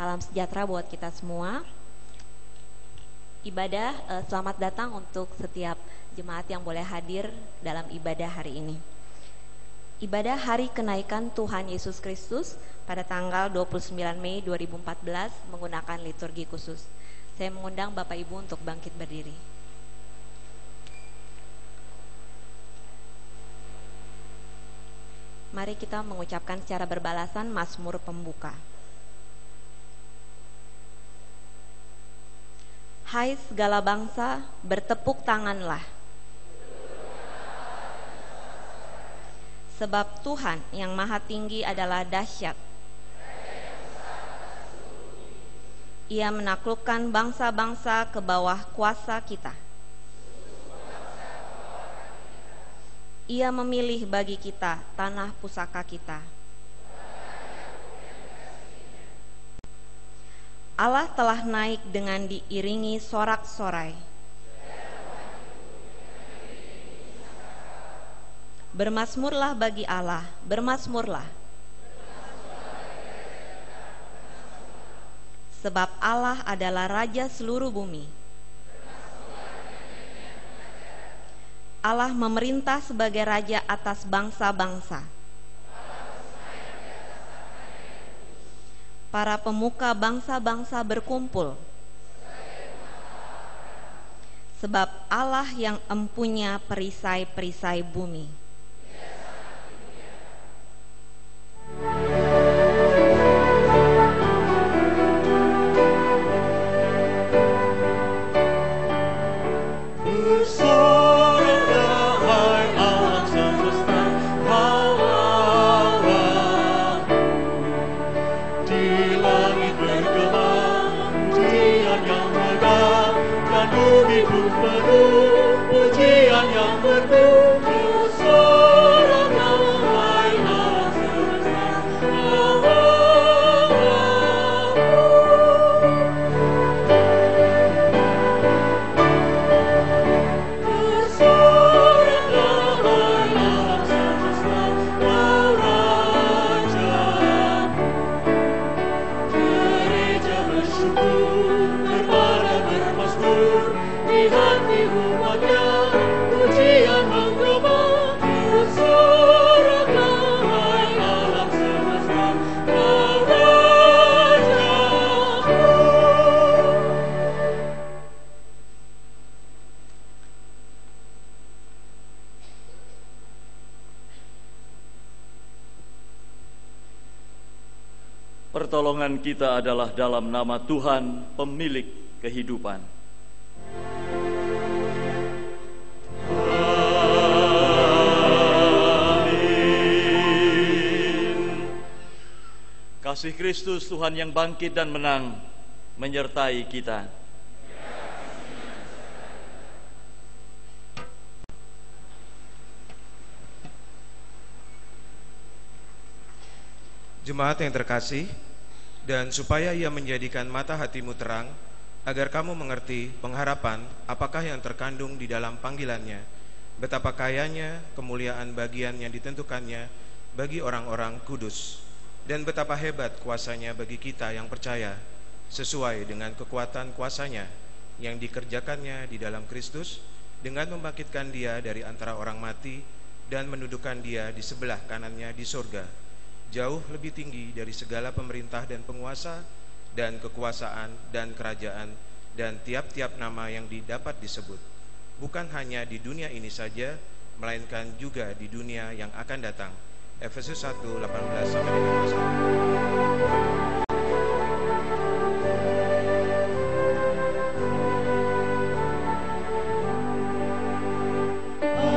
Salam sejahtera buat kita semua. Selamat datang untuk setiap jemaat yang boleh hadir dalam ibadah hari ini. Ibadah Hari Kenaikan Tuhan Yesus Kristus pada tanggal 29 Mei 2014 menggunakan liturgi khusus. Saya mengundang Bapak Ibu untuk bangkit berdiri. Mari kita mengucapkan secara berbalasan Mazmur Pembuka. Hai segala bangsa, bertepuk tanganlah. Sebab Tuhan yang Maha Tinggi adalah dahsyat. Ia menaklukkan bangsa-bangsa ke bawah kuasa kita. Ia memilih bagi kita tanah pusaka kita. Allah telah naik dengan diiringi sorak-sorai. Bermazmurlah bagi Allah, bermazmurlah. Sebab Allah adalah Raja seluruh bumi. Allah memerintah sebagai Raja atas bangsa-bangsa. Para pemuka bangsa-bangsa berkumpul. Sebab Allah yang empunya perisai-perisai bumi. Pertolongan kita adalah dalam nama Tuhan, pemilik kehidupan. Amin. Kasih Kristus Tuhan yang bangkit dan menang menyertai kita. Jemaat yang terkasih, dan supaya ia menjadikan mata hatimu terang, agar kamu mengerti pengharapan apakah yang terkandung di dalam panggilannya, betapa kayanya kemuliaan bagian yang ditentukannya bagi orang-orang kudus, dan betapa hebat kuasanya bagi kita yang percaya, sesuai dengan kekuatan kuasanya yang dikerjakannya di dalam Kristus, dengan membangkitkan dia dari antara orang mati dan mendudukan dia di sebelah kanannya di surga, jauh lebih tinggi dari segala pemerintah dan penguasa dan kekuasaan dan kerajaan dan tiap-tiap nama yang didapat disebut, bukan hanya di dunia ini saja, melainkan juga di dunia yang akan datang. Efesus 1:18-21. Oh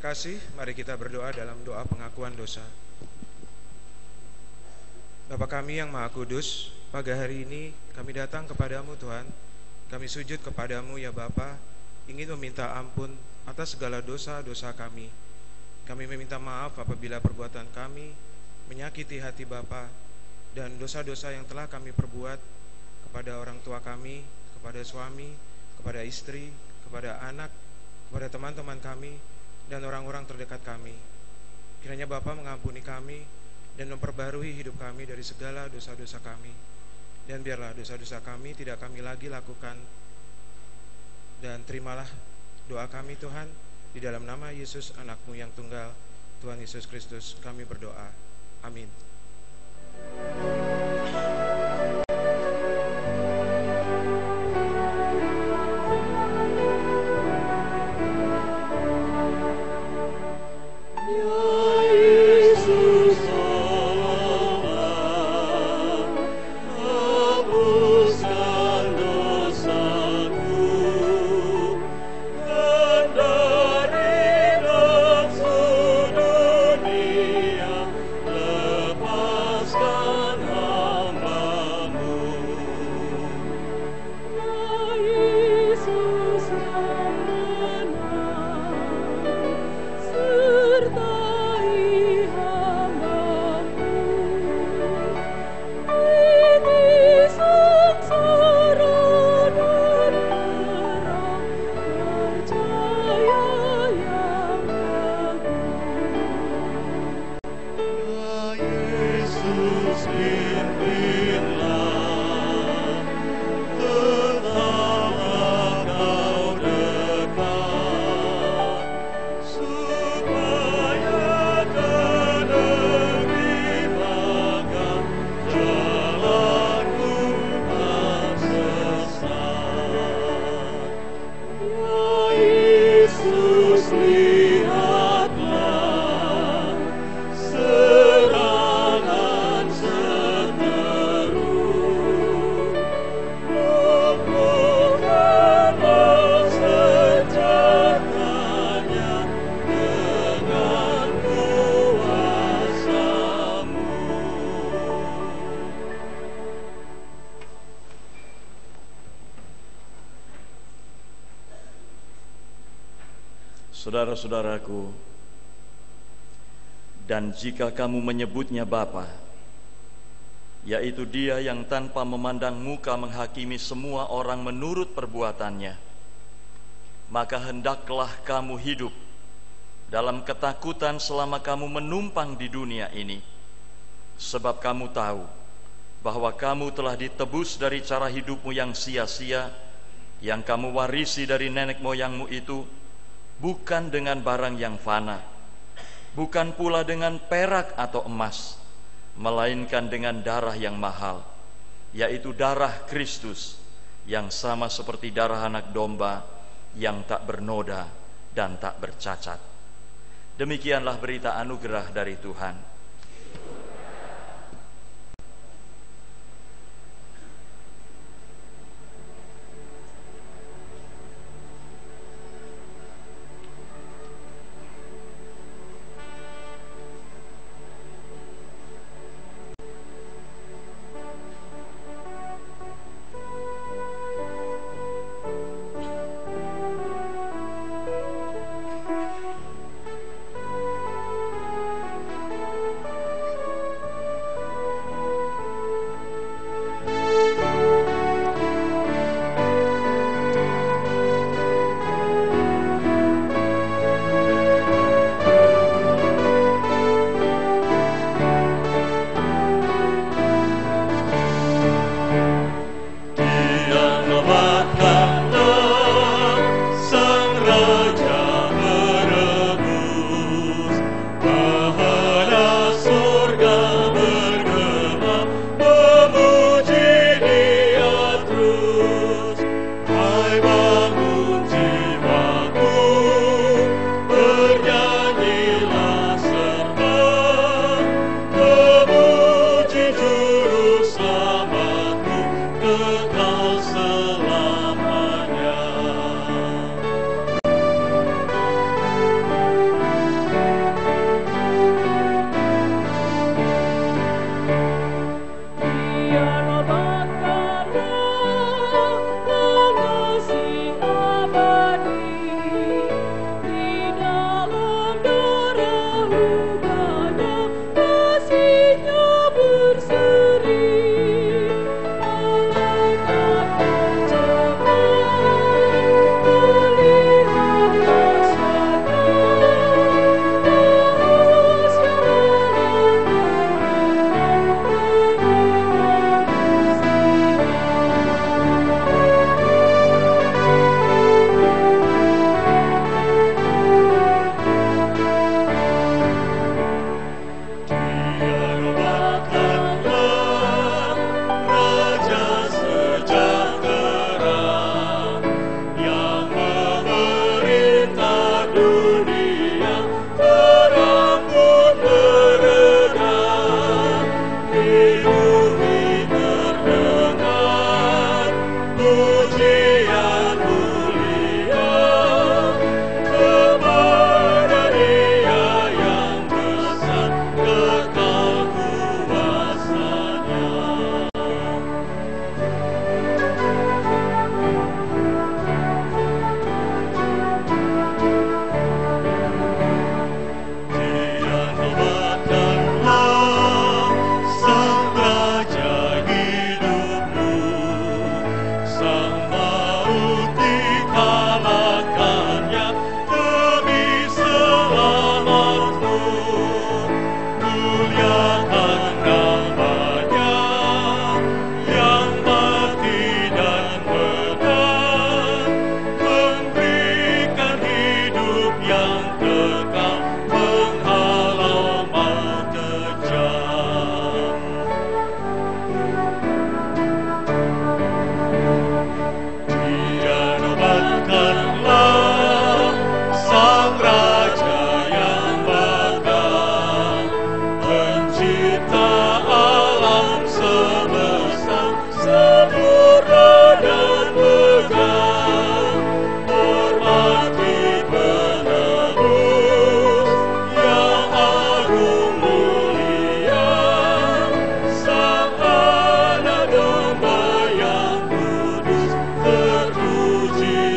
kasih, mari kita berdoa dalam doa pengakuan dosa. Bapa kami yang Maha Kudus, pagi hari ini kami datang kepadamu Tuhan. Kami sujud kepadamu ya Bapa, ingin meminta ampun atas segala dosa-dosa kami. Kami meminta maaf apabila perbuatan kami menyakiti hati Bapa dan dosa-dosa yang telah kami perbuat kepada orang tua kami, kepada suami, kepada istri, kepada anak, kepada teman-teman kami, dan orang-orang terdekat kami. Kiranya Bapa mengampuni kami dan memperbarui hidup kami dari segala dosa-dosa kami. Dan biarlah dosa-dosa kami tidak kami lagi lakukan. Dan terimalah doa kami Tuhan, di dalam nama Yesus anak-Mu yang tunggal, Tuhan Yesus Kristus kami berdoa. Amin. Saudara-saudaraku, dan jika kamu menyebutnya Bapa, yaitu Dia yang tanpa memandang muka menghakimi semua orang menurut perbuatannya, maka hendaklah kamu hidup dalam ketakutan selama kamu menumpang di dunia ini, sebab kamu tahu bahwa kamu telah ditebus dari cara hidupmu yang sia-sia, yang kamu warisi dari nenek moyangmu itu, bukan dengan barang yang fana, bukan pula dengan perak atau emas, melainkan dengan darah yang mahal, yaitu darah Kristus, yang sama seperti darah anak domba yang tak bernoda dan tak bercacat. Demikianlah berita anugerah dari Tuhan.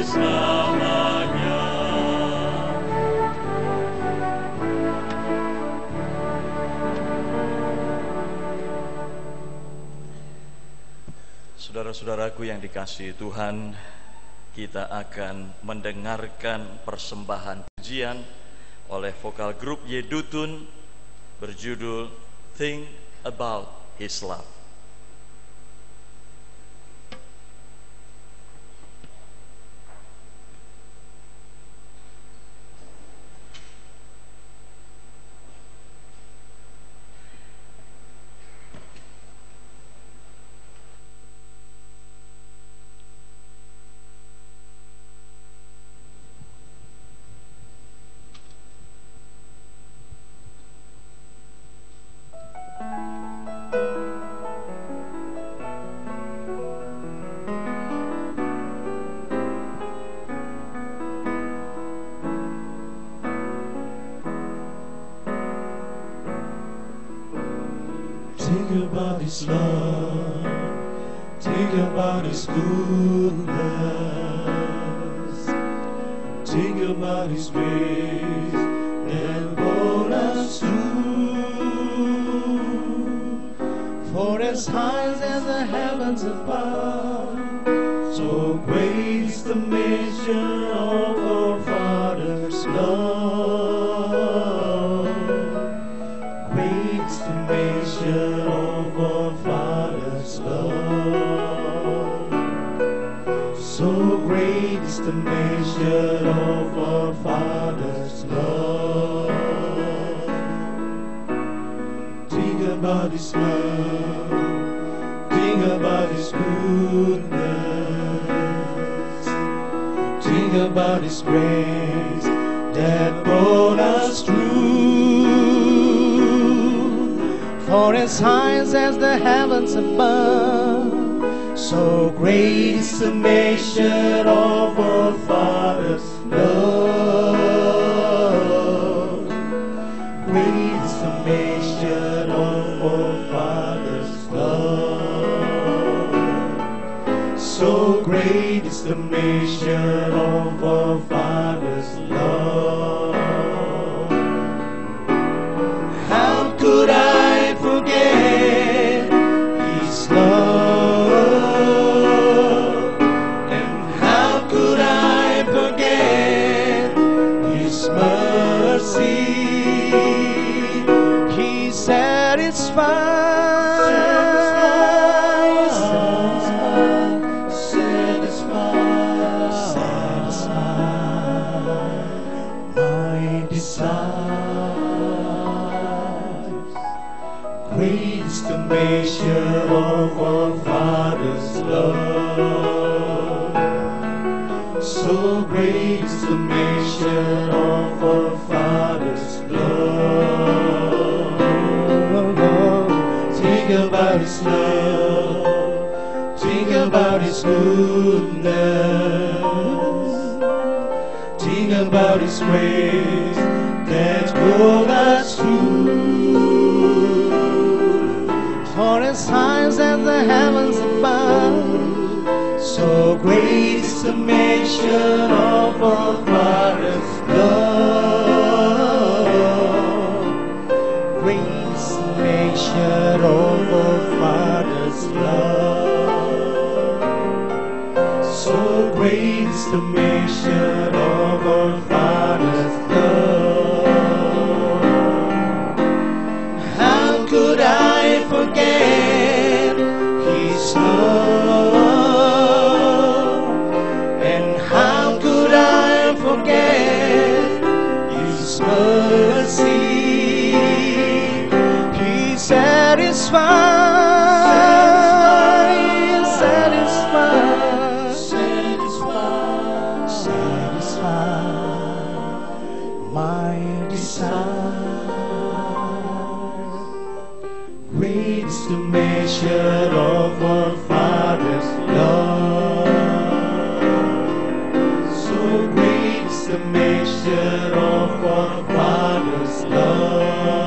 selamanya. Saudara-saudaraku yang dikasihi Tuhan, kita akan mendengarkan persembahan pujian oleh vokal grup Yedutun berjudul Think About His Love. Think about His love, think about His goodness, think about His grace that brought us through. For as high as the heavens above, so great is the measure of our Father's love. Great is the measure of our Father's love. So great is the measure of our Father's love. Think about His love, think about His goodness, think about His grace that brought us through. For as high as the heavens above, so great is the measure of our Father's love. Great is the measure of our Father's love. So great is the measure of our Father's love. How could I forget His love? And how could I forget His mercy? He satisfies my desires. Great is the measure of our Father's love. So great is the measure of our Father's love. Think about His love, think about His goodness, think about His grace that brought us through. For as high as the heavens above, so great is the measure of our Father's love. Great is the measure of our Father's love. So great is the measure of our Father's love. How could I forget His love? And how could I forget His mercy? He satisfies my desires. Great is the measure of our Father's love. So great is the measure of our Father's love.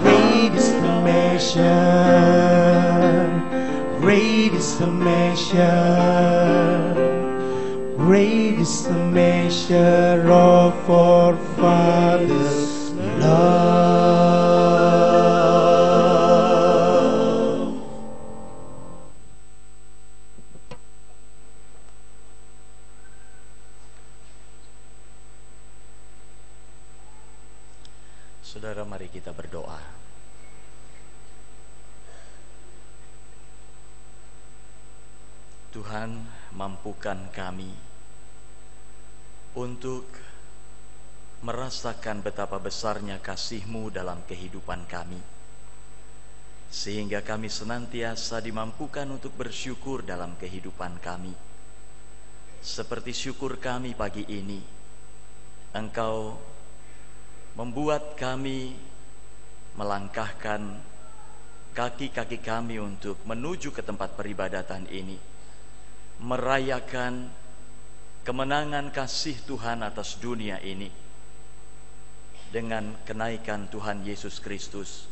Great is the measure, great is the measure. great is the measure of our Father's love. Saudara, mari kita berdoa. Tuhan, mampukan kami untuk merasakan betapa besarnya kasih-Mu dalam kehidupan kami, sehingga kami senantiasa dimampukan untuk bersyukur dalam kehidupan kami. Seperti syukur kami pagi ini, Engkau membuat kami melangkahkan kaki-kaki kami untuk menuju ke tempat peribadatan ini, merayakan kemenangan kasih Tuhan atas dunia ini dengan kenaikan Tuhan Yesus Kristus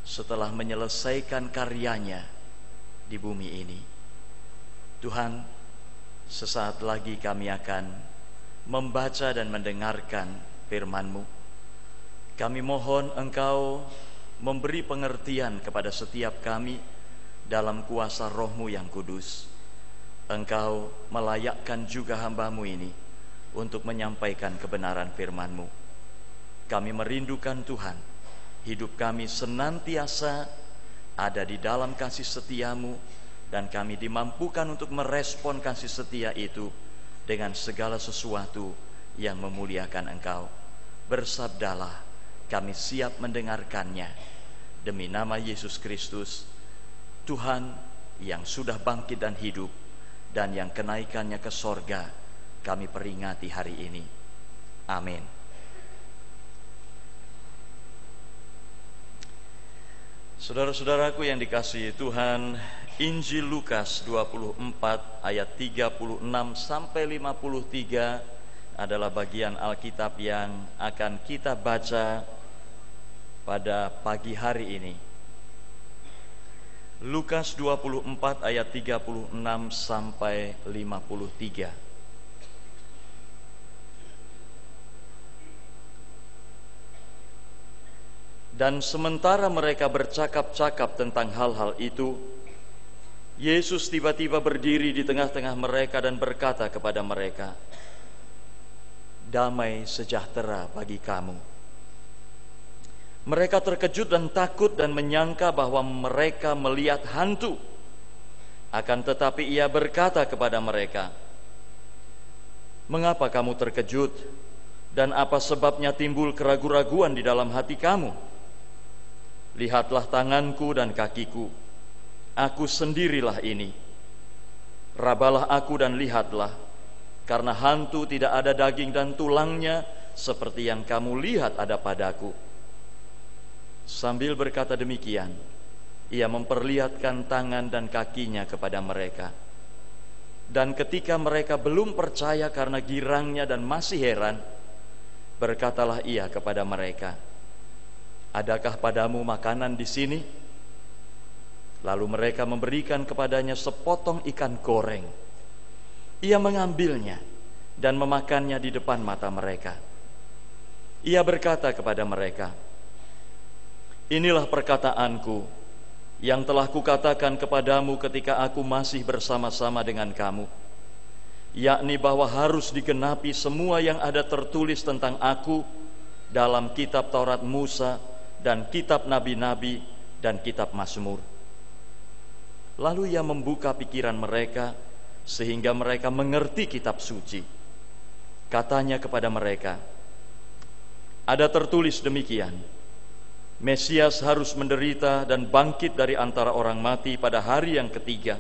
setelah menyelesaikan karyanya di bumi ini. Tuhan, sesaat lagi kami akan membaca dan mendengarkan firman-Mu. Kami mohon Engkau memberi pengertian kepada setiap kami dalam kuasa Roh-Mu yang kudus. Engkau melayakkan juga hamba-Mu ini untuk menyampaikan kebenaran firman-Mu. Kami merindukan Tuhan, hidup kami senantiasa ada di dalam kasih setia-Mu, dan kami dimampukan untuk merespon kasih setia itu dengan segala sesuatu yang memuliakan Engkau. Bersabdalah, kami siap mendengarkannya. Demi nama Yesus Kristus, Tuhan yang sudah bangkit dan hidup, dan yang kenaikannya ke sorga, kami peringati hari ini. Amin. Saudara-saudaraku yang dikasihi Tuhan, Injil Lukas 24 ayat 36 sampai 53 adalah bagian Alkitab yang akan kita baca pada pagi hari ini. Lukas 24 ayat 36 sampai 53. Dan sementara mereka bercakap-cakap tentang hal-hal itu, Yesus tiba-tiba berdiri di tengah-tengah mereka dan berkata kepada mereka, "Damai sejahtera bagi kamu." Mereka terkejut dan takut dan menyangka bahwa mereka melihat hantu. Akan tetapi Ia berkata kepada mereka, "Mengapa kamu terkejut? Dan apa sebabnya timbul keraguan-raguan di dalam hati kamu? Lihatlah tanganku dan kakiku. Aku sendirilah ini. Rabalah aku dan lihatlah, karena hantu tidak ada daging dan tulangnya seperti yang kamu lihat ada padaku." Sambil berkata demikian, Ia memperlihatkan tangan dan kakinya kepada mereka. Dan ketika mereka belum percaya karena girangnya dan masih heran, berkatalah Ia kepada mereka, "Adakah padamu makanan di sini?" Lalu mereka memberikan kepadanya sepotong ikan goreng. Ia mengambilnya dan memakannya di depan mata mereka. Ia berkata kepada mereka, "Inilah perkataanku yang telah kukatakan kepadamu ketika aku masih bersama-sama dengan kamu, yakni bahwa harus digenapi semua yang ada tertulis tentang aku dalam kitab Taurat Musa dan kitab nabi-nabi dan kitab Mazmur." Lalu Ia membuka pikiran mereka sehingga mereka mengerti kitab suci. Katanya kepada mereka, "Ada tertulis demikian, Mesias harus menderita dan bangkit dari antara orang mati pada hari yang ketiga.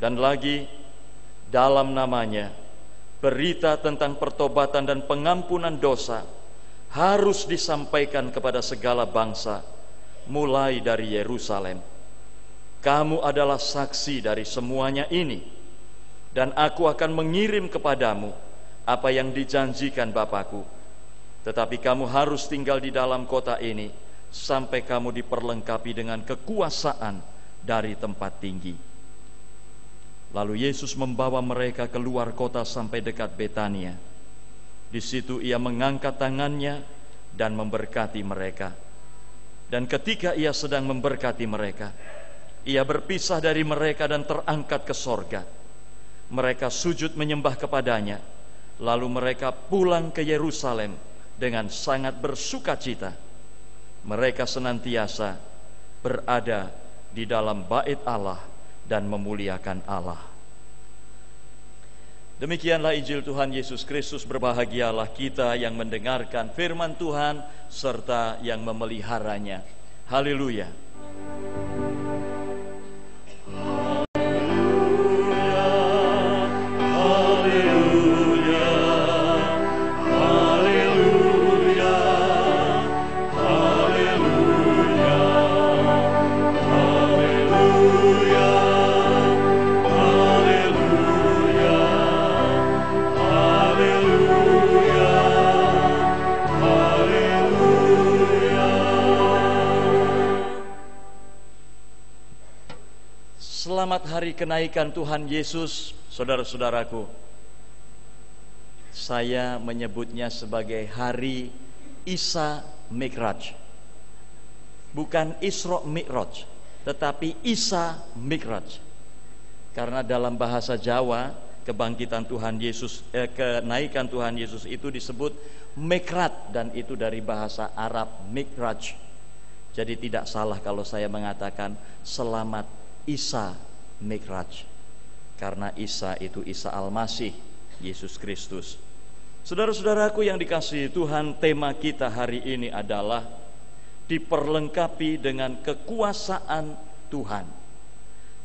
Dan lagi, dalam namanya, berita tentang pertobatan dan pengampunan dosa harus disampaikan kepada segala bangsa, mulai dari Yerusalem. Kamu adalah saksi dari semuanya ini, dan aku akan mengirim kepadamu apa yang dijanjikan Bapa-Ku. Tetapi kamu harus tinggal di dalam kota ini sampai kamu diperlengkapi dengan kekuasaan dari tempat tinggi." Lalu Yesus membawa mereka keluar kota sampai dekat Betania. Di situ ia mengangkat tangannya dan memberkati mereka. Dan ketika ia sedang memberkati mereka, ia berpisah dari mereka dan terangkat ke sorga. Mereka sujud menyembah kepadanya. Lalu mereka pulang ke Yerusalem dengan sangat bersukacita. Mereka senantiasa berada di dalam bait Allah dan memuliakan Allah. Demikianlah Injil Tuhan Yesus Kristus. Berbahagialah kita yang mendengarkan firman Tuhan serta yang memeliharanya. Haleluya. Selamat hari kenaikan Tuhan Yesus, saudara-saudaraku. Saya menyebutnya sebagai hari Isra Mi'raj. Bukan Isra Mi'raj, tetapi Isra Mi'raj. Karena dalam bahasa Jawa, kebangkitan Tuhan Yesus, kenaikan Tuhan Yesus itu disebut Mi'raj, dan itu dari bahasa Arab Mi'raj. Jadi tidak salah kalau saya mengatakan selamat Isra Mi'raj, karena Isa itu Isa Al-Masih, Yesus Kristus. Saudara-saudaraku yang dikasihi Tuhan, tema kita hari ini adalah diperlengkapi dengan kekuasaan Tuhan.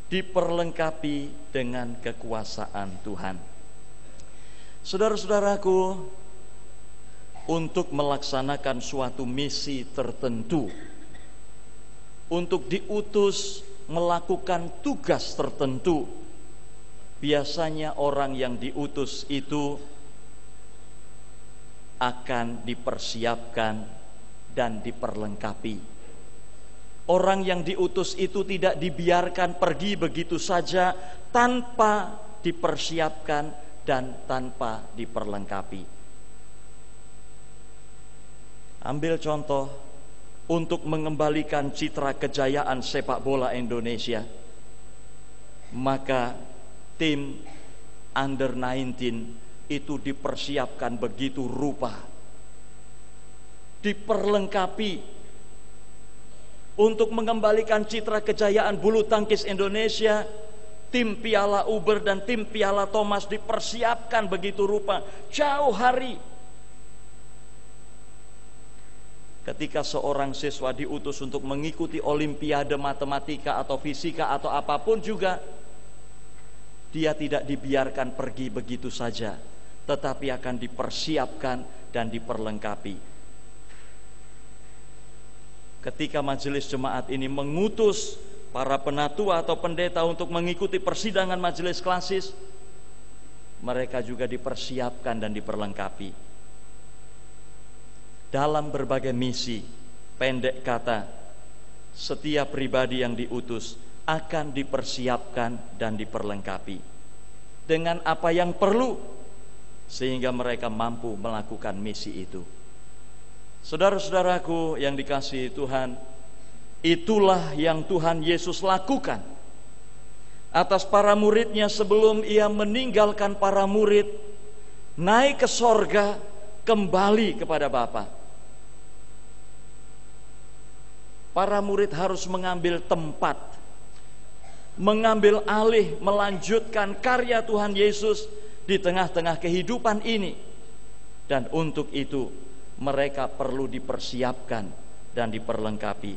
Diperlengkapi dengan kekuasaan Tuhan. Saudara-saudaraku, untuk melaksanakan suatu misi tertentu, untuk diutus melakukan tugas tertentu, biasanya orang yang diutus itu akan dipersiapkan dan diperlengkapi. Orang yang diutus itu tidak dibiarkan pergi begitu saja tanpa dipersiapkan dan tanpa diperlengkapi. Ambil contoh, untuk mengembalikan citra kejayaan sepak bola Indonesia, maka tim under 19 itu dipersiapkan begitu rupa, diperlengkapi untuk mengembalikan citra kejayaan bulu tangkis Indonesia. Tim Piala Uber dan tim Piala Thomas dipersiapkan begitu rupa jauh hari. Ketika seorang siswa diutus untuk mengikuti olimpiade matematika atau fisika atau apapun juga, dia tidak dibiarkan pergi begitu saja, tetapi akan dipersiapkan dan diperlengkapi. Ketika majelis jemaat ini mengutus para penatua atau pendeta untuk mengikuti persidangan majelis klasis, mereka juga dipersiapkan dan diperlengkapi. Dalam berbagai misi, pendek kata, setiap pribadi yang diutus akan dipersiapkan dan diperlengkapi dengan apa yang perlu, sehingga mereka mampu melakukan misi itu. Saudara-saudaraku yang dikasihi Tuhan, itulah yang Tuhan Yesus lakukan atas para muridnya sebelum ia meninggalkan para murid, naik ke sorga, kembali kepada Bapa. Para murid harus mengambil tempat, mengambil alih, melanjutkan karya Tuhan Yesus di tengah-tengah kehidupan ini. Dan untuk itu mereka perlu dipersiapkan dan diperlengkapi.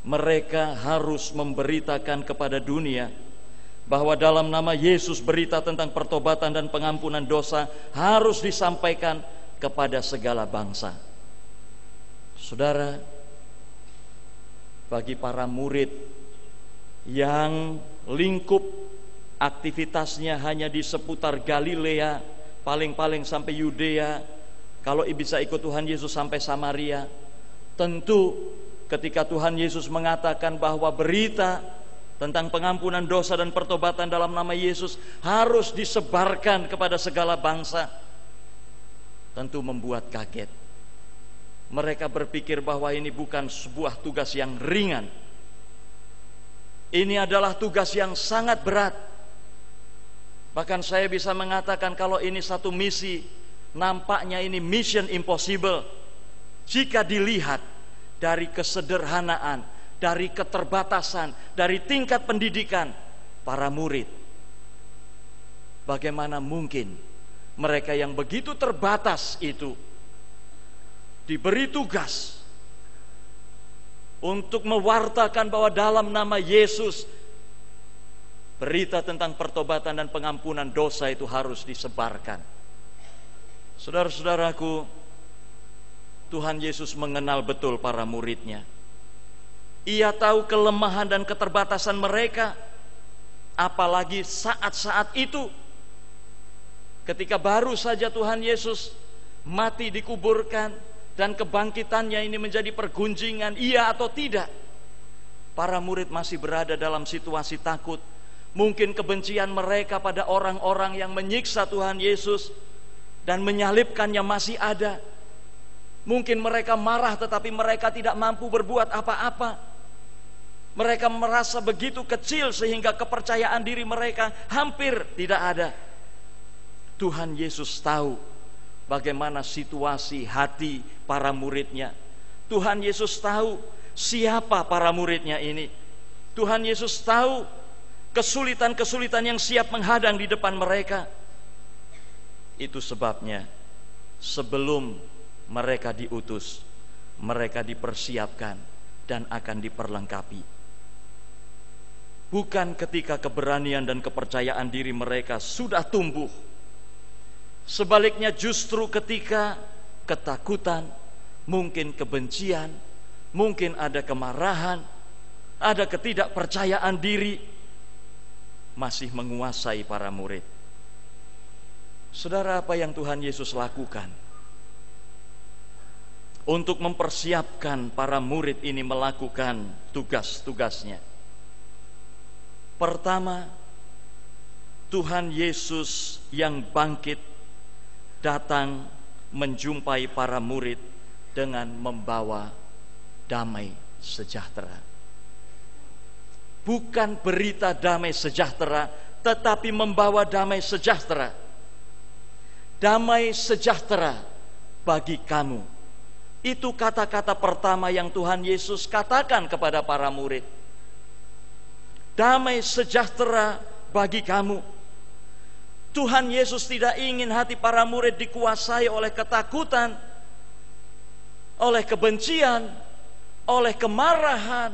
Mereka harus memberitakan kepada dunia bahwa dalam nama Yesus berita tentang pertobatan dan pengampunan dosa harus disampaikan kepada segala bangsa. Saudara, bagi para murid yang lingkup aktivitasnya hanya di seputar Galilea, paling-paling sampai Yudea, kalau bisa ikut Tuhan Yesus sampai Samaria, tentu ketika Tuhan Yesus mengatakan bahwa berita tentang pengampunan dosa dan pertobatan dalam nama Yesus harus disebarkan kepada segala bangsa, tentu membuat kaget. Mereka berpikir bahwa ini bukan sebuah tugas yang ringan. Ini adalah tugas yang sangat berat. Bahkan saya bisa mengatakan kalau ini satu misi, nampaknya ini mission impossible jika dilihat dari kesederhanaan, dari keterbatasan, dari tingkat pendidikan para murid. Bagaimana mungkin mereka yang begitu terbatas itu diberi tugas untuk mewartakan bahwa dalam nama Yesus berita tentang pertobatan dan pengampunan dosa itu harus disebarkan. Saudara-saudaraku, Tuhan Yesus mengenal betul para muridnya. Ia tahu kelemahan dan keterbatasan mereka, apalagi saat-saat itu ketika baru saja Tuhan Yesus mati dikuburkan dan kebangkitannya ini menjadi pergunjingan, iya atau tidak. Para murid masih berada dalam situasi takut. Mungkin kebencian mereka pada orang-orang yang menyiksa Tuhan Yesus dan menyalibkannya masih ada. Mungkin mereka marah tetapi mereka tidak mampu berbuat apa-apa. Mereka merasa begitu kecil sehingga kepercayaan diri mereka hampir tidak ada. Tuhan Yesus tahu bagaimana situasi hati para muridnya. Tuhan Yesus tahu siapa para muridnya ini. Tuhan Yesus tahu kesulitan-kesulitan yang siap menghadang di depan mereka. Itu sebabnya sebelum mereka diutus, mereka dipersiapkan dan akan diperlengkapi. Bukan ketika keberanian dan kepercayaan diri mereka sudah tumbuh. Sebaliknya justru ketika ketakutan, mungkin kebencian, mungkin ada kemarahan, ada ketidakpercayaan diri masih menguasai para murid. Saudara, apa yang Tuhan Yesus lakukan untuk mempersiapkan para murid ini melakukan tugas-tugasnya? Pertama, Tuhan Yesus yang bangkit datang menjumpai para murid dengan membawa damai sejahtera. Bukan berita damai sejahtera, tetapi membawa damai sejahtera. Damai sejahtera bagi kamu. Itu kata-kata pertama yang Tuhan Yesus katakan kepada para murid. Damai sejahtera bagi kamu. Tuhan Yesus tidak ingin hati para murid dikuasai oleh ketakutan, oleh kebencian, oleh kemarahan,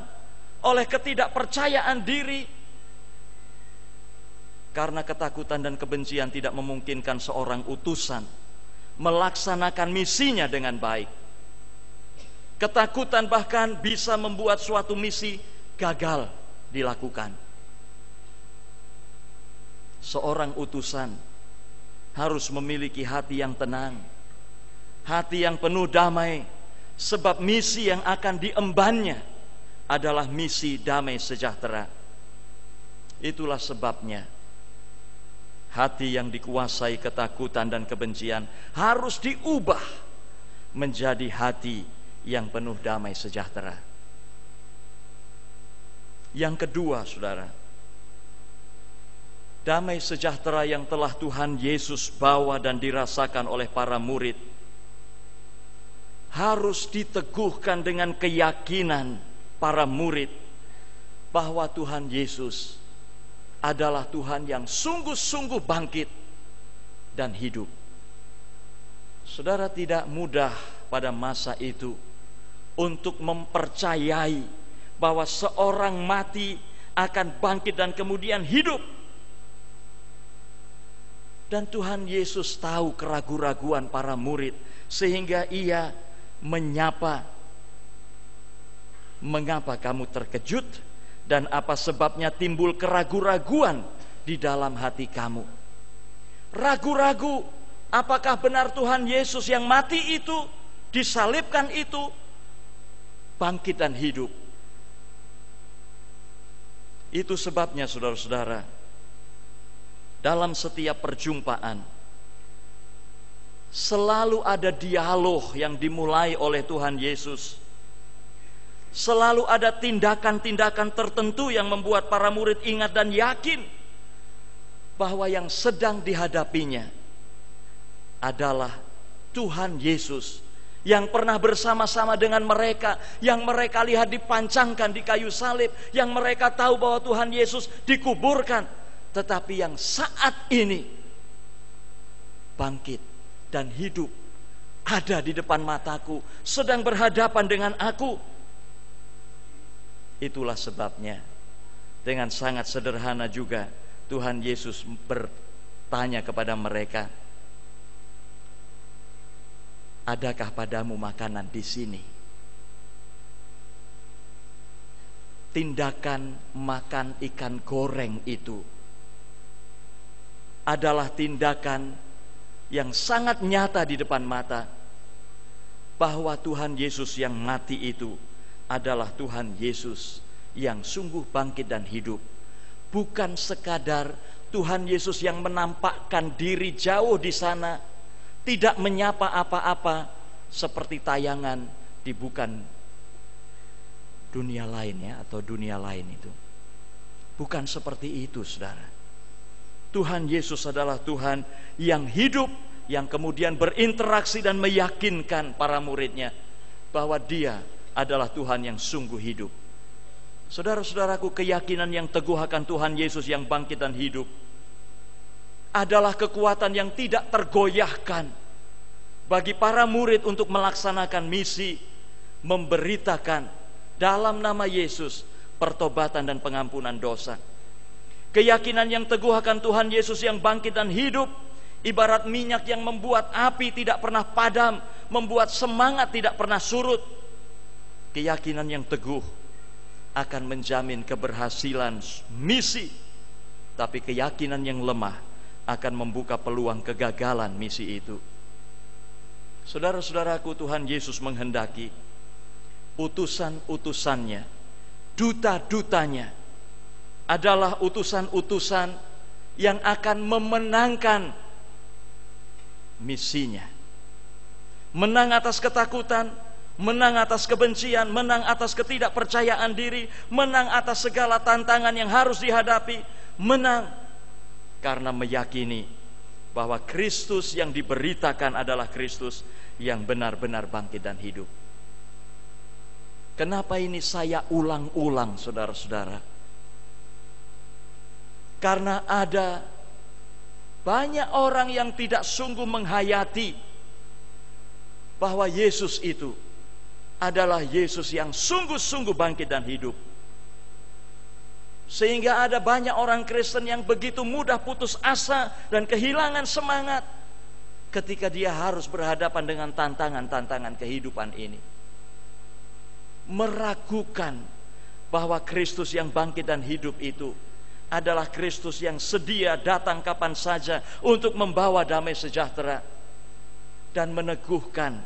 oleh ketidakpercayaan diri. Karena ketakutan dan kebencian tidak memungkinkan seorang utusan melaksanakan misinya dengan baik. Ketakutan bahkan bisa membuat suatu misi gagal dilakukan. Seorang utusan harus memiliki hati yang tenang, hati yang penuh damai, sebab misi yang akan diembannya adalah misi damai sejahtera. Itulah sebabnya hati yang dikuasai ketakutan dan kebencian harus diubah menjadi hati yang penuh damai sejahtera. Yang kedua, saudara, damai sejahtera yang telah Tuhan Yesus bawa dan dirasakan oleh para murid harus diteguhkan dengan keyakinan para murid bahwa Tuhan Yesus adalah Tuhan yang sungguh-sungguh bangkit dan hidup. Saudara, tidak mudah pada masa itu untuk mempercayai bahwa seorang mati akan bangkit dan kemudian hidup. Dan Tuhan Yesus tahu keraguan-raguan para murid, sehingga ia menyapa, "Mengapa kamu terkejut? Dan apa sebabnya timbul keraguan-raguan di dalam hati kamu?" Ragu-ragu, apakah benar Tuhan Yesus yang mati itu, disalibkan itu, bangkit dan hidup? Itu sebabnya saudara-saudara, dalam setiap perjumpaan selalu ada dialog yang dimulai oleh Tuhan Yesus. Selalu ada tindakan-tindakan tertentu yang membuat para murid ingat dan yakin bahwa yang sedang dihadapinya adalah Tuhan Yesus yang pernah bersama-sama dengan mereka, yang mereka lihat dipancangkan di kayu salib, yang mereka tahu bahwa Tuhan Yesus dikuburkan, tetapi yang saat ini bangkit dan hidup, ada di depan mataku, sedang berhadapan dengan aku. Itulah sebabnya dengan sangat sederhana juga Tuhan Yesus bertanya kepada mereka, adakah padamu makanan di sini? Tindakan makan ikan goreng itu adalah tindakan yang sangat nyata di depan mata, bahwa Tuhan Yesus yang mati itu adalah Tuhan Yesus yang sungguh bangkit dan hidup. Bukan sekadar Tuhan Yesus yang menampakkan diri jauh di sana, tidak menyapa apa-apa seperti tayangan di bukan dunia lain ya, atau dunia lain itu. Bukan seperti itu, saudara. Tuhan Yesus adalah Tuhan yang hidup, yang kemudian berinteraksi dan meyakinkan para muridnya bahwa Dia adalah Tuhan yang sungguh hidup. Saudara-saudaraku, keyakinan yang teguh akan Tuhan Yesus yang bangkit dan hidup adalah kekuatan yang tidak tergoyahkan bagi para murid untuk melaksanakan misi, memberitakan dalam nama Yesus pertobatan dan pengampunan dosa. Keyakinan yang teguh akan Tuhan Yesus yang bangkit dan hidup ibarat minyak yang membuat api tidak pernah padam, membuat semangat tidak pernah surut. Keyakinan yang teguh akan menjamin keberhasilan misi, tapi keyakinan yang lemah akan membuka peluang kegagalan misi itu. Saudara-saudaraku, Tuhan Yesus menghendaki utusan-utusannya, duta-dutanya adalah utusan-utusan yang akan memenangkan misinya. Menang atas ketakutan, menang atas kebencian, menang atas ketidakpercayaan diri, menang atas segala tantangan yang harus dihadapi, menang karena meyakini bahwa Kristus yang diberitakan adalah Kristus yang benar-benar bangkit dan hidup. Kenapa ini saya ulang-ulang, saudara-saudara? Karena ada banyak orang yang tidak sungguh menghayati bahwa Yesus itu adalah Yesus yang sungguh-sungguh bangkit dan hidup. Sehingga ada banyak orang Kristen yang begitu mudah putus asa dan kehilangan semangat ketika dia harus berhadapan dengan tantangan-tantangan kehidupan ini. Meragukan bahwa Kristus yang bangkit dan hidup itu adalah Kristus yang sedia datang kapan saja untuk membawa damai sejahtera dan meneguhkan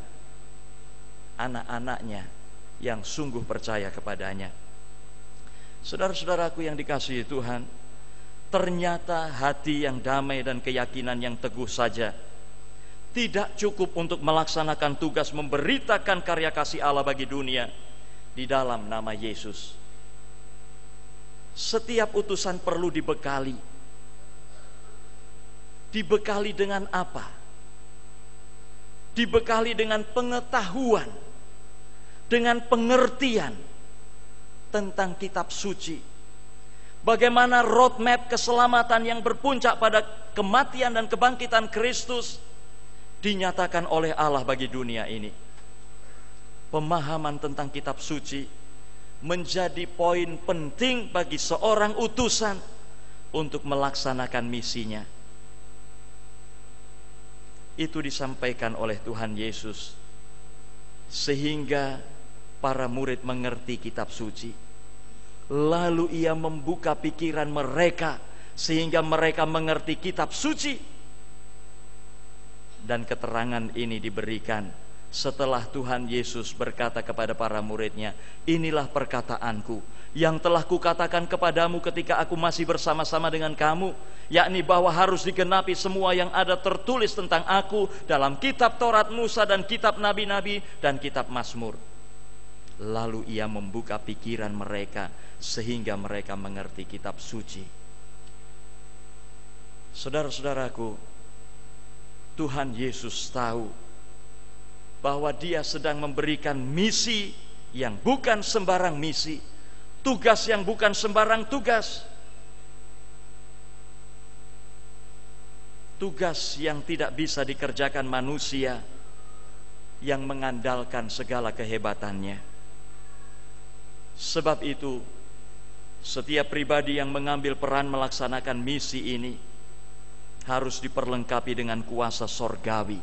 anak-anaknya yang sungguh percaya kepadanya. Saudara-saudaraku yang dikasihi Tuhan, ternyata hati yang damai dan keyakinan yang teguh saja tidak cukup untuk melaksanakan tugas memberitakan karya kasih Allah bagi dunia di dalam nama Yesus. Setiap utusan perlu dibekali. Dibekali dengan apa? Dibekali dengan pengetahuan, dengan pengertian tentang kitab suci. Bagaimana roadmap keselamatan yang berpuncak pada kematian dan kebangkitan Kristus dinyatakan oleh Allah bagi dunia ini. Pemahaman tentang kitab suci menjadi poin penting bagi seorang utusan untuk melaksanakan misinya. Itu disampaikan oleh Tuhan Yesus sehingga para murid mengerti kitab suci. Lalu ia membuka pikiran mereka sehingga mereka mengerti kitab suci. Dan keterangan ini diberikan setelah Tuhan Yesus berkata kepada para muridnya, inilah perkataanku yang telah kukatakan kepadamu ketika aku masih bersama-sama dengan kamu, yakni bahwa harus digenapi semua yang ada tertulis tentang aku dalam kitab Taurat Musa dan kitab nabi-nabi dan kitab Mazmur. Lalu ia membuka pikiran mereka sehingga mereka mengerti kitab suci. Saudara-saudaraku, Tuhan Yesus tahu bahwa Dia sedang memberikan misi yang bukan sembarang misi, tugas yang bukan sembarang tugas, tugas yang tidak bisa dikerjakan manusia yang mengandalkan segala kehebatannya. Sebab itu, setiap pribadi yang mengambil peran melaksanakan misi ini harus diperlengkapi dengan kuasa sorgawi,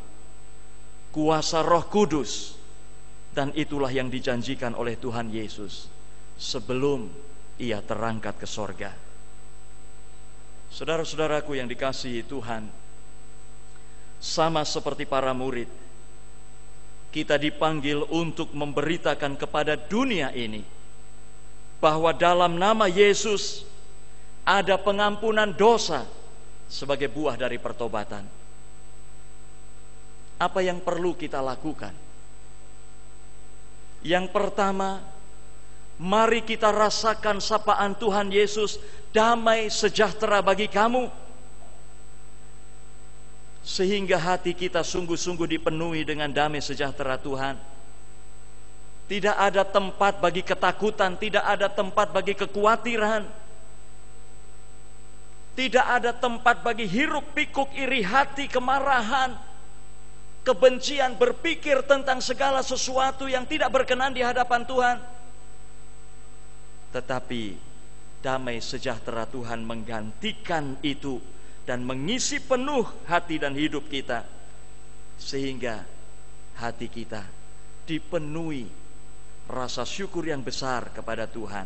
kuasa Roh Kudus, dan itulah yang dijanjikan oleh Tuhan Yesus sebelum Ia terangkat ke sorga. Saudara-saudaraku yang dikasihi Tuhan, sama seperti para murid, kita dipanggil untuk memberitakan kepada dunia ini bahwa dalam nama Yesus ada pengampunan dosa sebagai buah dari pertobatan. Apa yang perlu kita lakukan? Yang pertama, mari kita rasakan sapaan Tuhan Yesus, damai sejahtera bagi kamu, sehingga hati kita sungguh-sungguh dipenuhi dengan damai sejahtera Tuhan. Tidak ada tempat bagi ketakutan, tidak ada tempat bagi kekhawatiran, tidak ada tempat bagi hiruk pikuk iri hati, kemarahan, kebencian, berpikir tentang segala sesuatu yang tidak berkenan di hadapan Tuhan. Tetapi damai sejahtera Tuhan menggantikan itu dan mengisi penuh hati dan hidup kita, sehingga hati kita dipenuhi rasa syukur yang besar kepada Tuhan.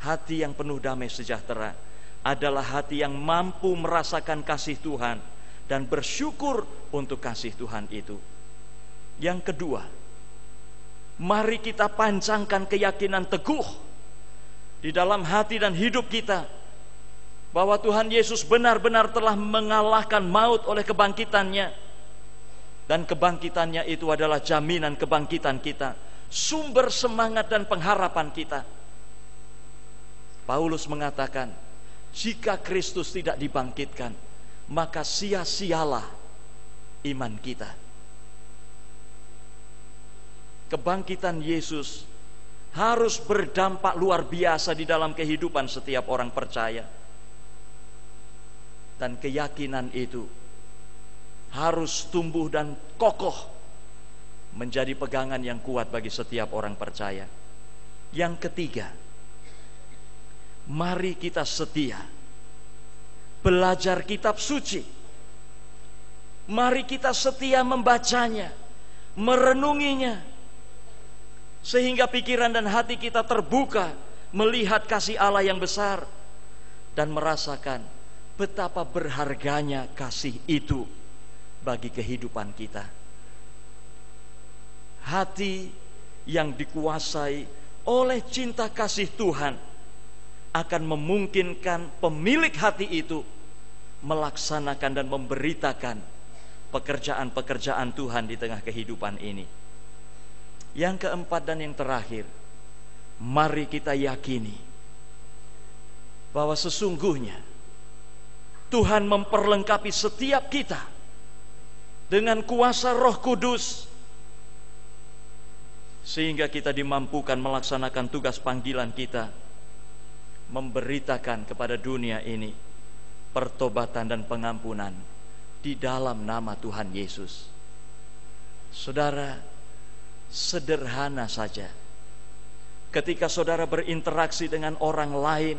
Hati yang penuh damai sejahtera adalah hati yang mampu merasakan kasih Tuhan dan bersyukur untuk kasih Tuhan itu. Yang kedua, mari kita pancangkan keyakinan teguh di dalam hati dan hidup kita bahwa Tuhan Yesus benar-benar telah mengalahkan maut oleh kebangkitannya, dan kebangkitannya itu adalah jaminan kebangkitan kita, sumber semangat dan pengharapan kita. Paulus mengatakan, jika Kristus tidak dibangkitkan, maka sia-sialah iman kita. Kebangkitan Yesus harus berdampak luar biasa di dalam kehidupan setiap orang percaya. Dan keyakinan itu harus tumbuh dan kokoh menjadi pegangan yang kuat bagi setiap orang percaya. Yang ketiga, mari kita setia belajar kitab suci. Mari kita setia membacanya, merenunginya, sehingga pikiran dan hati kita terbuka melihat kasih Allah yang besar dan merasakan betapa berharganya kasih itu bagi kehidupan kita. Hati yang dikuasai oleh cinta kasih Tuhan akan memungkinkan pemilik hati itu melaksanakan dan memberitakan pekerjaan-pekerjaan Tuhan di tengah kehidupan ini. Yang keempat dan yang terakhir, mari kita yakini bahwa sesungguhnya Tuhan memperlengkapi setiap kita dengan kuasa Roh Kudus, sehingga kita dimampukan melaksanakan tugas panggilan kita, memberitakan kepada dunia ini pertobatan dan pengampunan di dalam nama Tuhan Yesus. Saudara, sederhana saja ketika saudara berinteraksi dengan orang lain,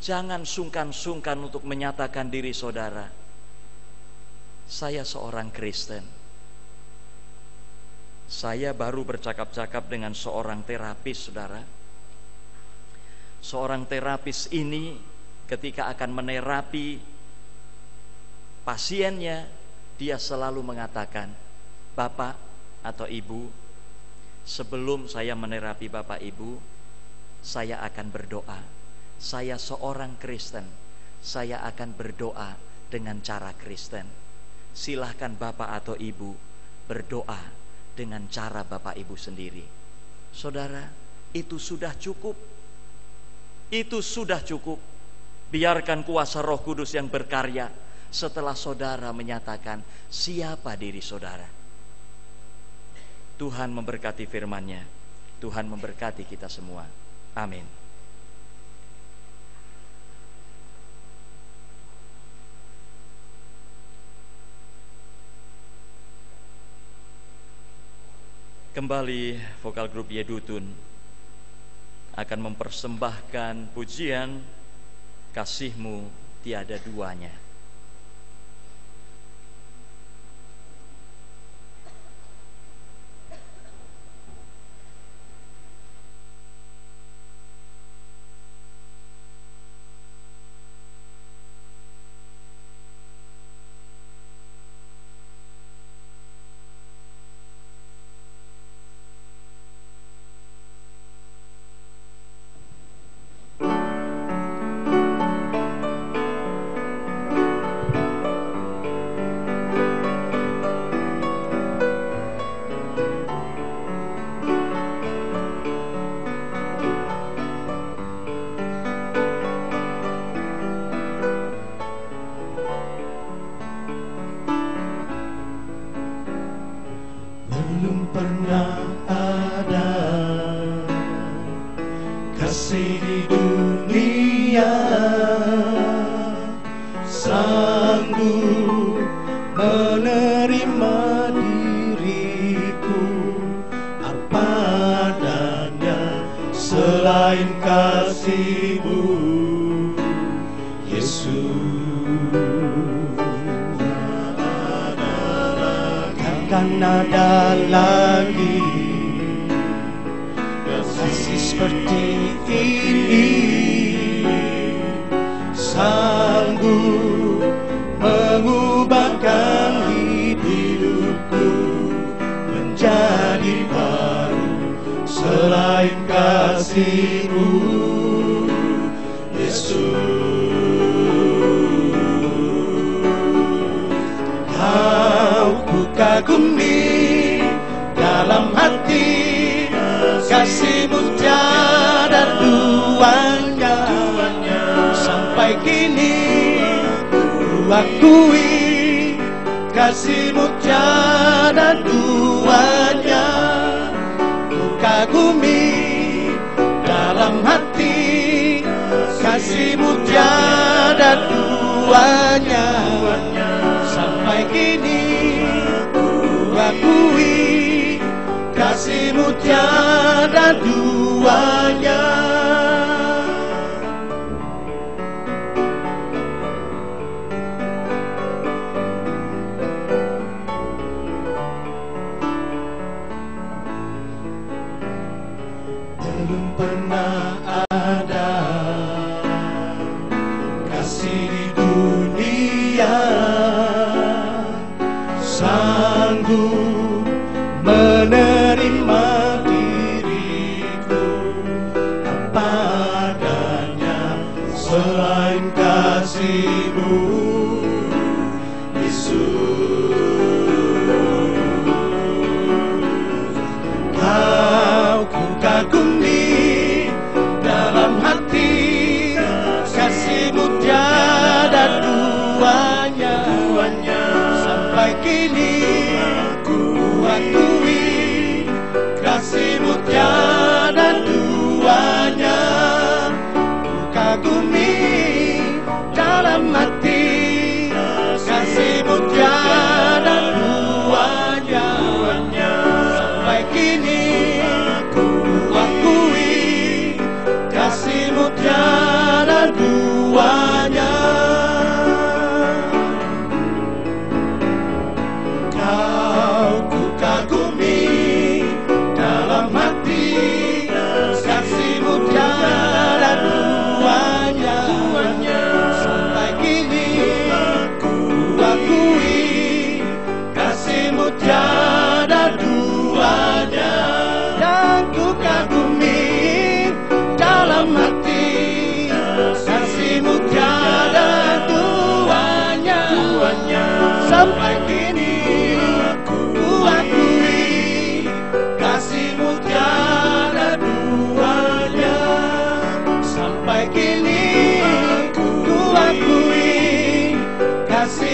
jangan sungkan-sungkan untuk menyatakan diri saudara, saya seorang Kristen. Saya baru bercakap-cakap dengan seorang terapis, saudara. Seorang terapis ini ketika akan menerapi pasiennya, dia selalu mengatakan, Bapak atau Ibu, sebelum saya menerapi Bapak Ibu, saya akan berdoa. Saya seorang Kristen, saya akan berdoa dengan cara Kristen. Silahkan Bapak atau Ibu berdoa dengan cara Bapak Ibu sendiri. Saudara, itu sudah cukup. Itu sudah cukup. Biarkan kuasa Roh Kudus yang berkarya setelah saudara menyatakan siapa diri saudara. Tuhan memberkati firman-Nya. Tuhan memberkati kita semua. Amin. Kembali vokal grup Yedutun akan mempersembahkan pujian Kasih-Mu Tiada Duanya. Belum pernah ada kasih di dunia sanggup menerima diriku apa adanya selain kasih-Mu, Yesus. Takkan ada lagi kasih seperti ini sanggup mengubahkan hidupku menjadi baru selain kasih-Mu, Yesus. Kau ku kagumi dalam hati, kasih-Mu tiada duanya. Sampai kini ku akui kasih-Mu tiada duanya. Ku kagumi dalam hati, kasih-Mu tiada duanya. Sampai kini ku akui kasih-Mu tiada duanya. Belum pernah ada kasih di dunia sanggup menerima diriku apa adanya selain kasih-Mu, Yesus. Kau ku kagumi dalam hati, kasih-Mu tiada duanya. Sampai kini ku akui kasih-Mu tiada duanya. Ku kagumi dalam hati, kasih-Mu tiada duanya. Sampai kini ku akui kasih-Mu tiada duanya. Kau ku kagumi dalam hati, kasih-Mu tiada duanya. Sampai kini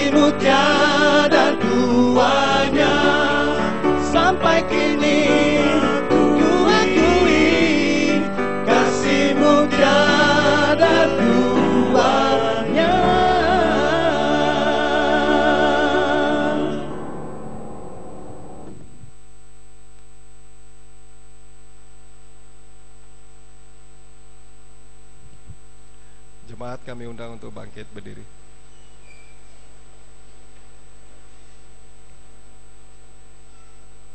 kasih-Mu tiada duanya. Sampai kini ku akui kasih-Mu tiada duanya. Jemaat kami undang untuk bangkit berdiri.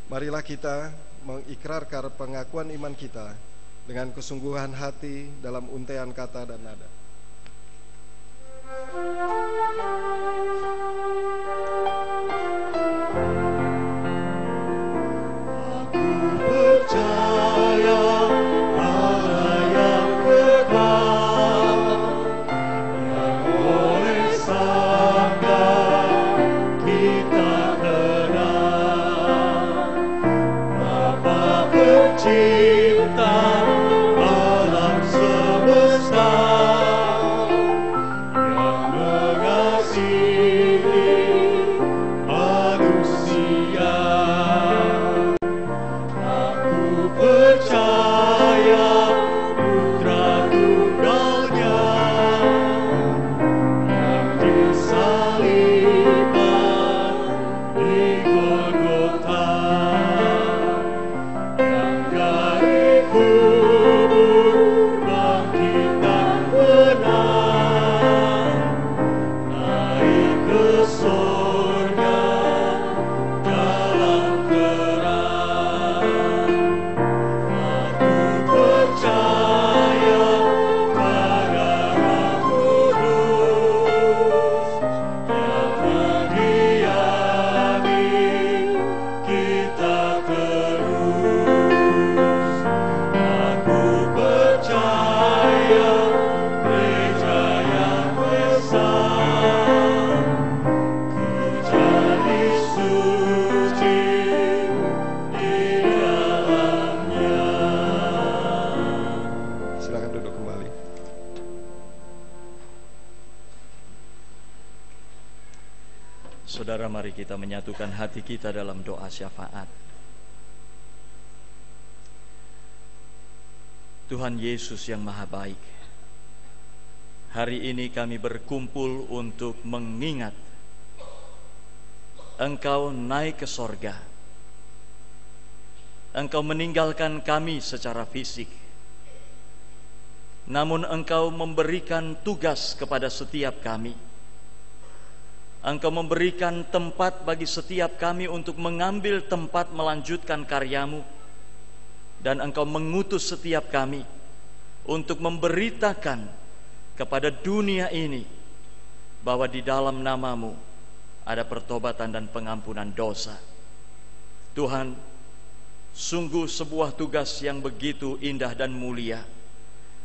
Marilah kita mengikrarkan pengakuan iman kita dengan kesungguhan hati dalam untaian kata dan nada. Aku percaya Allah yang kekal, yang oleh Sang-Nya kita kenal, Bapa Pencipta alam semesta, yang mengasihi manusia. Aku percaya Putra Tunggal-Nya yang disalibkan di Golgota, yang dari kubur bangkit dan menang, naik ke surga dalam terang. Aku percaya pada Roh Kudus yang mendiami kita terus. Aku percaya gereja yang besar, ku jadi suci di dalamnya. Silakan duduk kembali. Saudara, mari kita menyatukan hati kita dalam doa syafaat. Tuhan Yesus yang Maha Baik, hari ini kami berkumpul untuk mengingat Engkau naik ke sorga. Engkau meninggalkan kami secara fisik, namun Engkau memberikan tugas kepada setiap kami. Engkau memberikan tempat bagi setiap kami untuk mengambil tempat melanjutkan karya-Mu, dan Engkau mengutus setiap kami untuk memberitakan kepada dunia ini bahwa di dalam nama-Mu ada pertobatan dan pengampunan dosa. Tuhan, sungguh sebuah tugas yang begitu indah dan mulia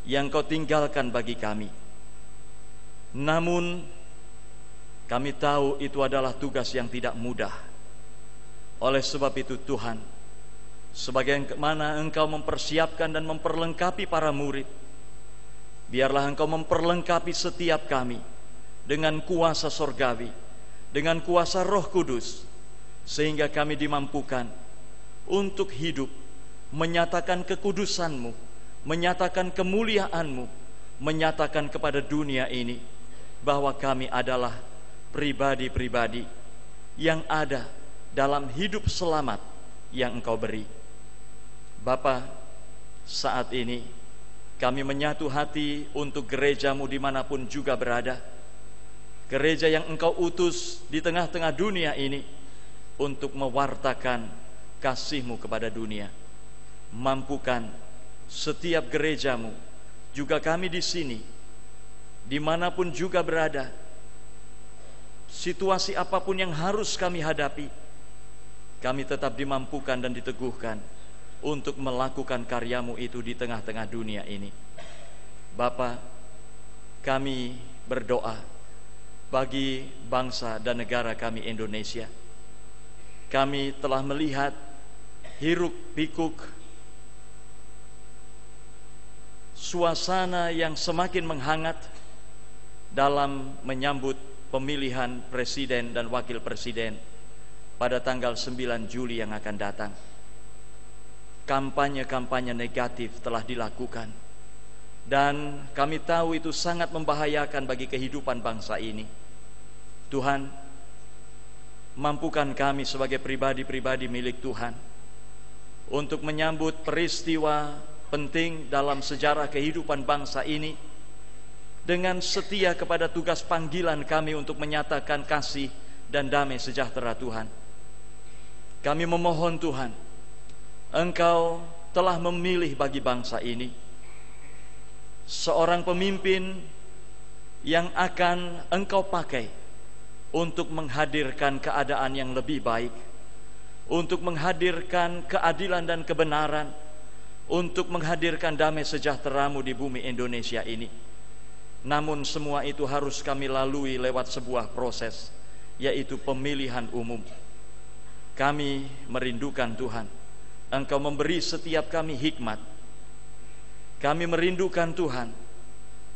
yang Kau tinggalkan bagi kami. Namun kami tahu itu adalah tugas yang tidak mudah. Oleh sebab itu Tuhan, sebagaimana Engkau mempersiapkan dan memperlengkapi para murid, biarlah Engkau memperlengkapi setiap kami dengan kuasa sorgawi, dengan kuasa Roh Kudus, sehingga kami dimampukan untuk hidup menyatakan kekudusan-Mu, menyatakan kemuliaan-Mu, menyatakan kepada dunia ini bahwa kami adalah pribadi-pribadi yang ada dalam hidup selamat yang Engkau beri. Bapa, saat ini kami menyatu hati untuk gereja-Mu dimanapun juga berada, gereja yang Engkau utus di tengah-tengah dunia ini untuk mewartakan kasih-Mu kepada dunia. Mampukan setiap gereja-Mu, juga kami di sini, dimanapun juga berada, situasi apapun yang harus kami hadapi, kami tetap dimampukan dan diteguhkan untuk melakukan karya-Mu itu di tengah-tengah dunia ini. Bapa, kami berdoa bagi bangsa dan negara kami Indonesia. Kami telah melihat hiruk pikuk suasana yang semakin menghangat dalam menyambut pemilihan presiden dan wakil presiden pada tanggal 9 Juli yang akan datang. Kampanye-kampanye negatif telah dilakukan, dan kami tahu itu sangat membahayakan bagi kehidupan bangsa ini. Tuhan, mampukan kami sebagai pribadi-pribadi milik Tuhan untuk menyambut peristiwa penting dalam sejarah kehidupan bangsa ini dengan setia kepada tugas panggilan kami untuk menyatakan kasih dan damai sejahtera Tuhan. Kami memohon Tuhan, Engkau telah memilih bagi bangsa ini seorang pemimpin yang akan Engkau pakai untuk menghadirkan keadaan yang lebih baik, untuk menghadirkan keadilan dan kebenaran, untuk menghadirkan damai sejahtera-Mu di bumi Indonesia ini. Namun semua itu harus kami lalui lewat sebuah proses, yaitu pemilihan umum. Kami merindukan Tuhan, Engkau memberi setiap kami hikmat. Kami merindukan Tuhan,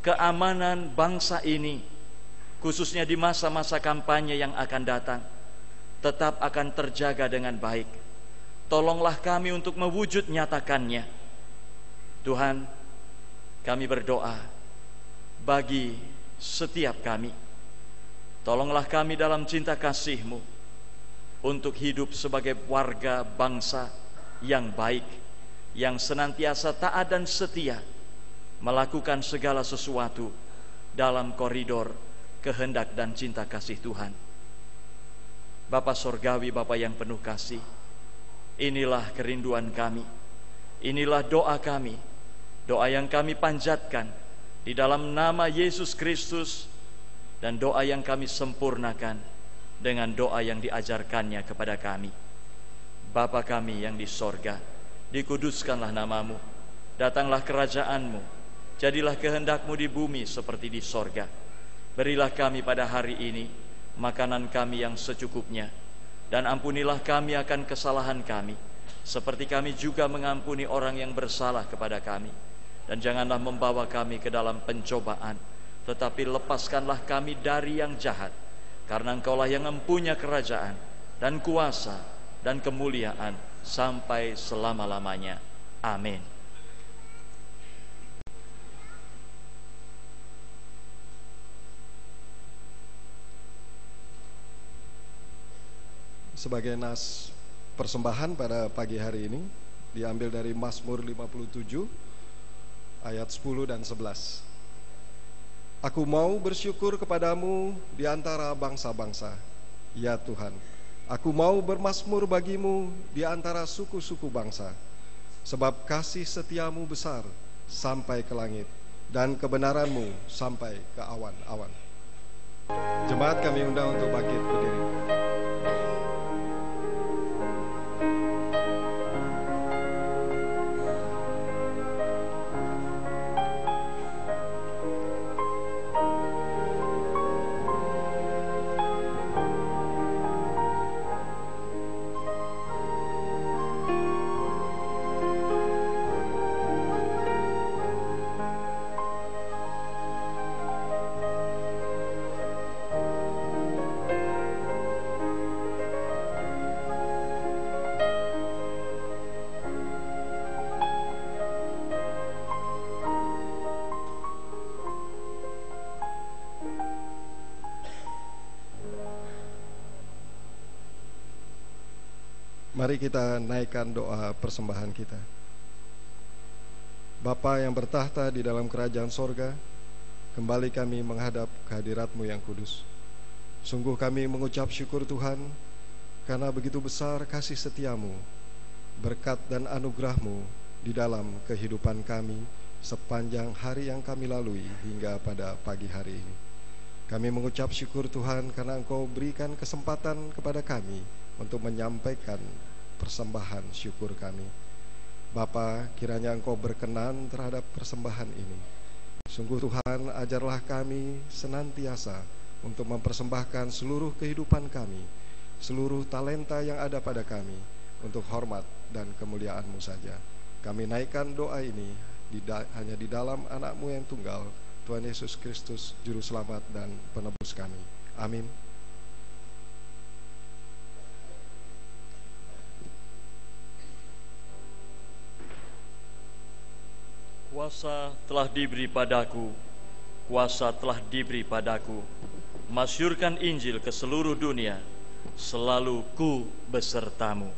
keamanan bangsa ini, khususnya di masa-masa kampanye yang akan datang, tetap akan terjaga dengan baik. Tolonglah kami untuk mewujud nyatakannya. Tuhan, kami berdoa bagi setiap kami. Tolonglah kami dalam cinta kasih-Mu untuk hidup sebagai warga bangsa yang baik, yang senantiasa taat dan setia, melakukan segala sesuatu dalam koridor kehendak dan cinta kasih Tuhan. Bapa Sorgawi, Bapa yang penuh kasih, inilah kerinduan kami, inilah doa kami, doa yang kami panjatkan di dalam nama Yesus Kristus, dan doa yang kami sempurnakan dengan doa yang diajarkannya kepada kami. Bapa kami yang di sorga, dikuduskanlah nama-Mu, datanglah kerajaan-Mu, jadilah kehendak-Mu di bumi seperti di sorga. Berilah kami pada hari ini makanan kami yang secukupnya, dan ampunilah kami akan kesalahan kami, seperti kami juga mengampuni orang yang bersalah kepada kami. Dan janganlah membawa kami ke dalam pencobaan, tetapi lepaskanlah kami dari yang jahat, karena Engkaulah yang mempunyai kerajaan dan kuasa dan kemuliaan sampai selama-lamanya. Amin. Sebagai nas persembahan pada pagi hari ini diambil dari Mazmur 57 ayat 10 dan 11. Aku mau bersyukur kepadamu di antara bangsa-bangsa, ya Tuhan. Aku mau bermazmur bagimu di antara suku-suku bangsa, sebab kasih setiamu besar sampai ke langit, dan kebenaranmu sampai ke awan-awan. Jemaat kami undang untuk bangkit berdiri. Mari kita naikkan doa persembahan kita. Bapa yang bertahta di dalam kerajaan sorga, kembali kami menghadap kehadirat-Mu yang kudus. Sungguh kami mengucap syukur Tuhan, karena begitu besar kasih setia-Mu, berkat dan anugerah-Mu di dalam kehidupan kami sepanjang hari yang kami lalui hingga pada pagi hari ini. Kami mengucap syukur Tuhan karena Engkau berikan kesempatan kepada kami untuk menyampaikan persembahan syukur kami. Bapa, kiranya Engkau berkenan terhadap persembahan ini. Sungguh Tuhan, ajarlah kami senantiasa untuk mempersembahkan seluruh kehidupan kami, seluruh talenta yang ada pada kami, untuk hormat dan kemuliaan-Mu saja. Kami naikkan doa ini hanya di dalam anak-Mu yang tunggal, Tuhan Yesus Kristus, Juru Selamat dan Penebus kami. Amin. Kuasa telah diberi padaku, kuasa telah diberi padaku, masyurkan Injil ke seluruh dunia, selalu ku besertamu.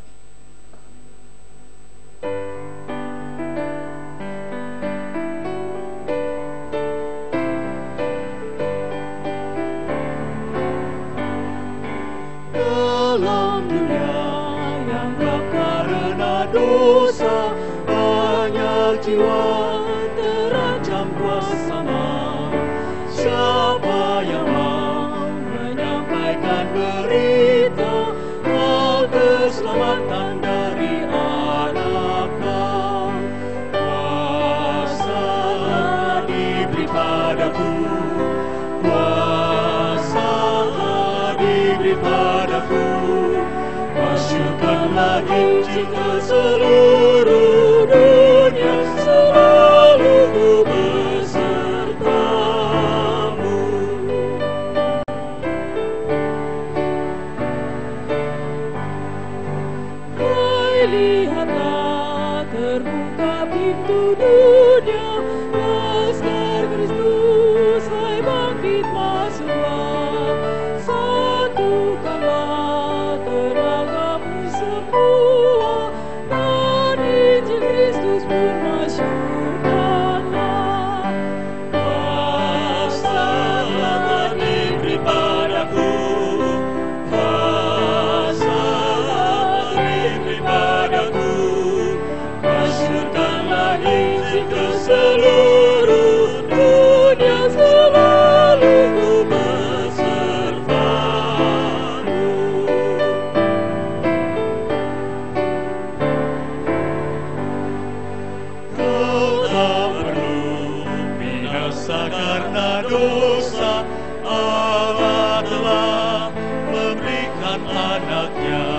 Dalam dunia yang gelap karena dosa, banyak jiwa terancam kuasa maut. Siapa yang mau menyampaikan berita hal keselamatan dari anak maut? Kuasa diberi padaku, kuasa diberi padaku, masyurkanlah Injil ke seluruh dunia, selalu ku besertamu. Hai, lihatlah terbuka pintu dunia, laskar Kristus, hai bangkit masuklah, satukanlah tenagamu semua, dan Injil Kristus pun masyurkanlah. Kuasa telah diberi padaku, kuasa telah diberi padaku, masyurkanlah Injil ke seluruh dunia, selalu ku besertamu. Kau tak perlu binasa karena dosa, Allah telah memberikan anaknya.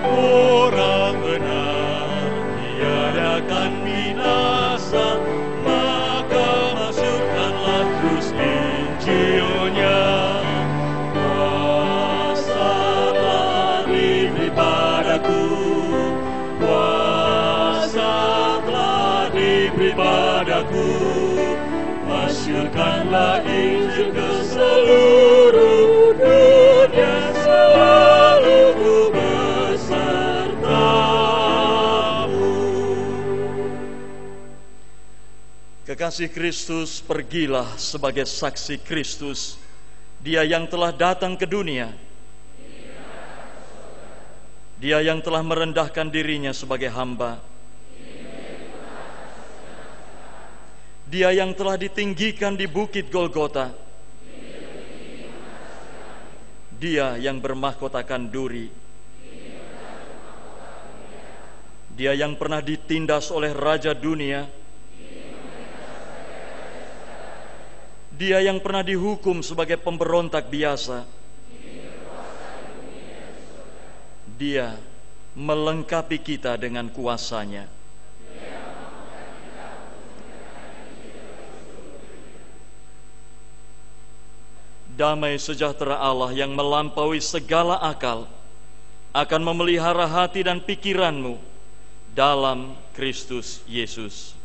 Orang benar tiadakan binasa, maka masyurkanlah terus Injilnya. Kuasa telah diberi padaku, kuasa telah diberi padaku, masyurkanlah Injil ke seluruh dunia, selalu ku besertamu. Kekasih Kristus, pergilah sebagai saksi Kristus, Dia yang telah datang ke dunia, Dia yang telah merendahkan dirinya sebagai hamba, Dia yang telah ditinggikan di bukit Golgota, Dia yang bermahkotakan duri, Dia yang pernah ditindas oleh raja dunia, Dia yang pernah dihukum sebagai pemberontak biasa, Dia melengkapi kita dengan kuasa-Nya. Damai sejahtera Allah yang melampaui segala akal akan memelihara hati dan pikiranmu dalam Kristus Yesus.